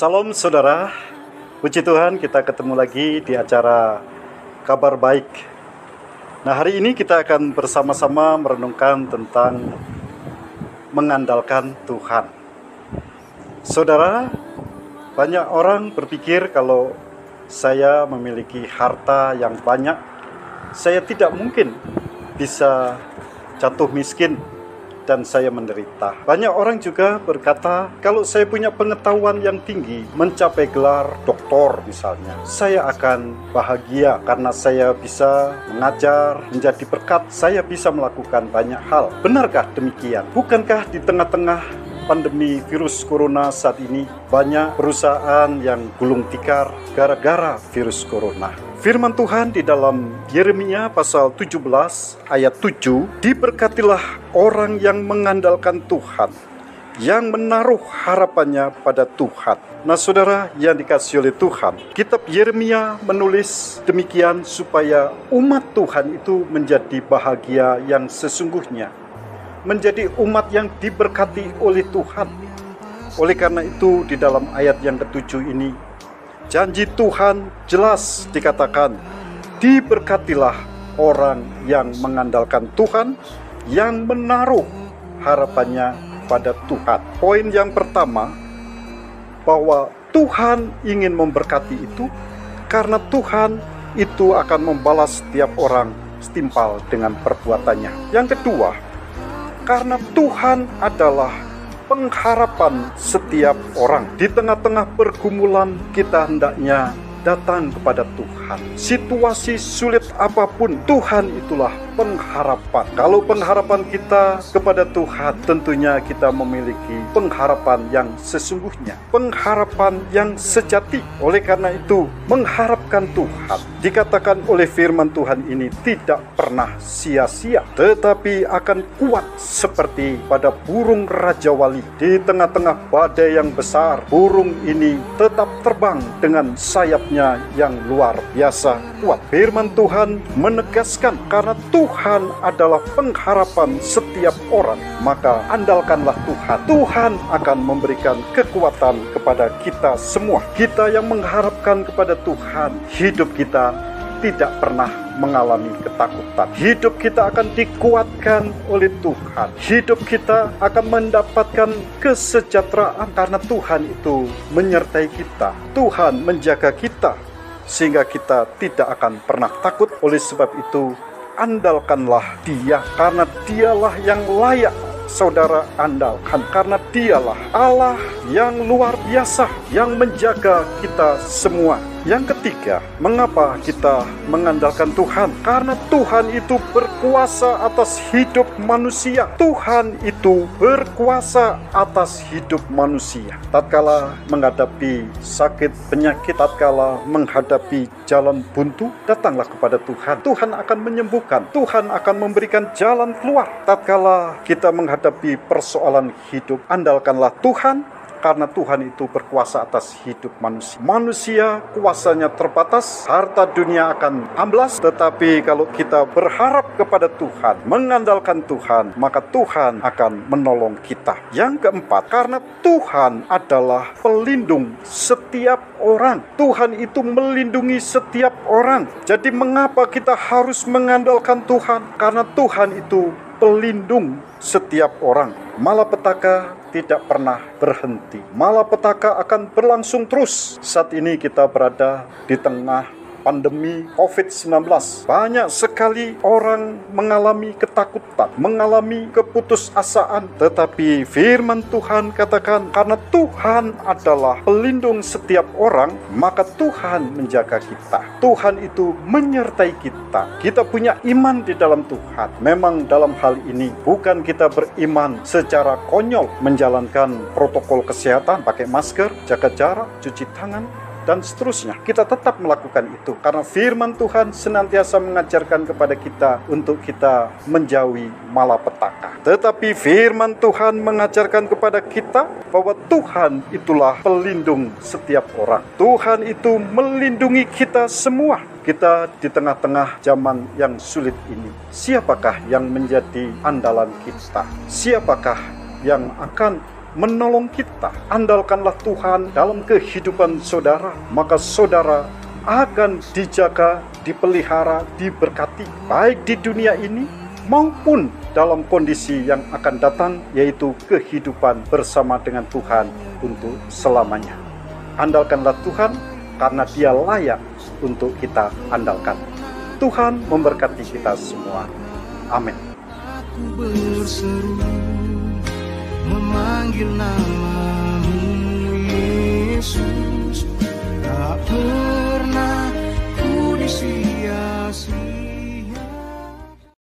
Salam saudara, puji Tuhan kita ketemu lagi di acara Kabar Baik. Nah, hari ini kita akan bersama-sama merenungkan tentang mengandalkan Tuhan. Saudara, banyak orang berpikir kalau saya memiliki harta yang banyak, saya tidak mungkin bisa jatuh miskin dan saya menderita. Banyak orang juga berkata, kalau saya punya pengetahuan yang tinggi, mencapai gelar doktor misalnya, saya akan bahagia karena saya bisa mengajar, menjadi berkat, saya bisa melakukan banyak hal. Benarkah demikian? Bukankah di tengah-tengah pandemi virus corona saat ini, banyak perusahaan yang gulung tikar gara-gara virus corona? Firman Tuhan di dalam Yeremia pasal 17 ayat 7, diberkatilah orang yang mengandalkan Tuhan, yang menaruh harapannya pada Tuhan. Nah saudara yang dikasihi oleh Tuhan, kitab Yeremia menulis demikian supaya umat Tuhan itu menjadi bahagia yang sesungguhnya, menjadi umat yang diberkati oleh Tuhan. Oleh karena itu di dalam ayat yang ketujuh ini, janji Tuhan jelas dikatakan, diberkatilah orang yang mengandalkan Tuhan, yang menaruh harapannya pada Tuhan. Poin yang pertama, bahwa Tuhan ingin memberkati itu, karena Tuhan itu akan membalas setiap orang setimpal dengan perbuatannya. Yang kedua, karena Tuhan adalah pengharapan setiap orang. Di tengah-tengah pergumulan, kita hendaknya datang kepada Tuhan. Situasi sulit apapun, Tuhan itulah pengharapan. Kalau pengharapan kita kepada Tuhan, tentunya kita memiliki pengharapan yang sesungguhnya, pengharapan yang sejati. Oleh karena itu, mengharapkan Tuhan, dikatakan oleh firman Tuhan ini, tidak pernah sia-sia, tetapi akan kuat seperti pada burung Raja Wali. Di tengah-tengah badai yang besar, burung ini tetap terbang dengan sayap yang luar biasa kuat. Firman Tuhan menegaskan, karena Tuhan adalah pengharapan setiap orang, maka andalkanlah Tuhan. Tuhan akan memberikan kekuatan kepada kita semua. Kita yang mengharapkan kepada Tuhan, hidup kita tidak pernah mengalami ketakutan. Hidup kita akan dikuatkan oleh Tuhan. Hidup kita akan mendapatkan kesejahteraan karena Tuhan itu menyertai kita. Tuhan menjaga kita sehingga kita tidak akan pernah takut. Oleh sebab itu, andalkanlah Dia, karena Dialah yang layak saudara andalkan, karena Dialah Allah yang luar biasa yang menjaga kita semua. Yang ketiga, mengapa kita mengandalkan Tuhan? Karena Tuhan itu berkuasa atas hidup manusia. Tuhan itu berkuasa atas hidup manusia. Tatkala menghadapi sakit, penyakit, tatkala menghadapi jalan buntu, datanglah kepada Tuhan. Tuhan akan menyembuhkan. Tuhan akan memberikan jalan keluar. Tatkala kita menghadapi persoalan hidup, andalkanlah Tuhan, karena Tuhan itu berkuasa atas hidup manusia. Manusia kuasanya terbatas, harta dunia akan amblas, tetapi kalau kita berharap kepada Tuhan, mengandalkan Tuhan, maka Tuhan akan menolong kita. Yang keempat, karena Tuhan adalah pelindung setiap orang. Tuhan itu melindungi setiap orang. Jadi mengapa kita harus mengandalkan Tuhan? Karena Tuhan itu pelindung setiap orang. Malapetaka tidak pernah berhenti. Malapetaka akan berlangsung terus. Saat ini kita berada di tengah pandemi COVID-19. Banyak sekali orang mengalami ketakutan, mengalami keputusasaan. Tetapi firman Tuhan katakan, karena Tuhan adalah pelindung setiap orang, maka Tuhan menjaga kita. Tuhan itu menyertai kita. Kita punya iman di dalam Tuhan. Memang dalam hal ini bukan kita beriman secara konyol, menjalankan protokol kesehatan, pakai masker, jaga jarak, cuci tangan, dan seterusnya. Kita tetap melakukan itu karena firman Tuhan senantiasa mengajarkan kepada kita untuk kita menjauhi malapetaka. Tetapi firman Tuhan mengajarkan kepada kita bahwa Tuhan itulah pelindung setiap orang. Tuhan itu melindungi kita semua. Kita di tengah-tengah zaman yang sulit ini, siapakah yang menjadi andalan kita? Siapakah yang akan menolong kita. Andalkanlah Tuhan dalam kehidupan saudara, maka saudara akan dijaga, dipelihara, diberkati, baik di dunia ini maupun dalam kondisi yang akan datang, yaitu kehidupan bersama dengan Tuhan untuk selamanya. Andalkanlah Tuhan, karena Dia layak untuk kita andalkan. Tuhan memberkati kita semua. Amin. Aku berseru memanggil namamu Yesus.